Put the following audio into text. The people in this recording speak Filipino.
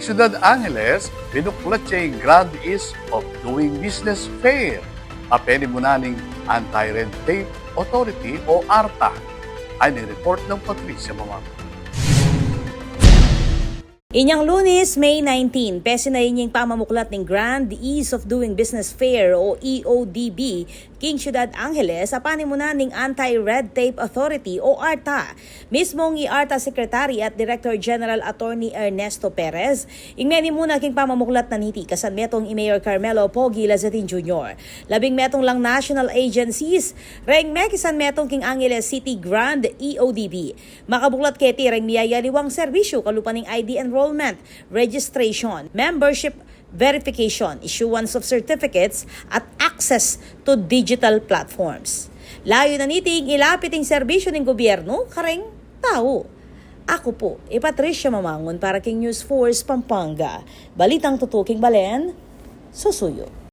Ciudad Angeles, pinuklat siya yung Grand Ease of Doing Business Fair. Apeni mo na ng Anti-Red Tape Authority o Arta. Ay ni-report ng Patricia Mamang. Inyang Lunes, May 19, Pesinayan yung pamamuklat ng Grand Ease of Doing Business Fair o EODB, King Ciudad Angeles sa panimunan ng Anti-Red Tape Authority o Arta. Mismong Arta Secretary at Director General Attorney Ernesto Perez, ingmeni muna king pamamuklat na niti kasan metong Mayor Carmelo Pogi Lazatin Jr. Labing metong lang national agencies, reng mekisan metong King Angeles City Grand EODB. Makabuklat keti reng miyayaliwang serbisyo kalupaning ID enrollment, registration, membership verification, issuance of certificates, at access to digital platforms. Layo na niting ilapiting serbisyo ng gobyerno, kareng tao. Ako po, Patricia Mamangon para King News Force Pampanga. Balitang tutuking Balen, susuyo.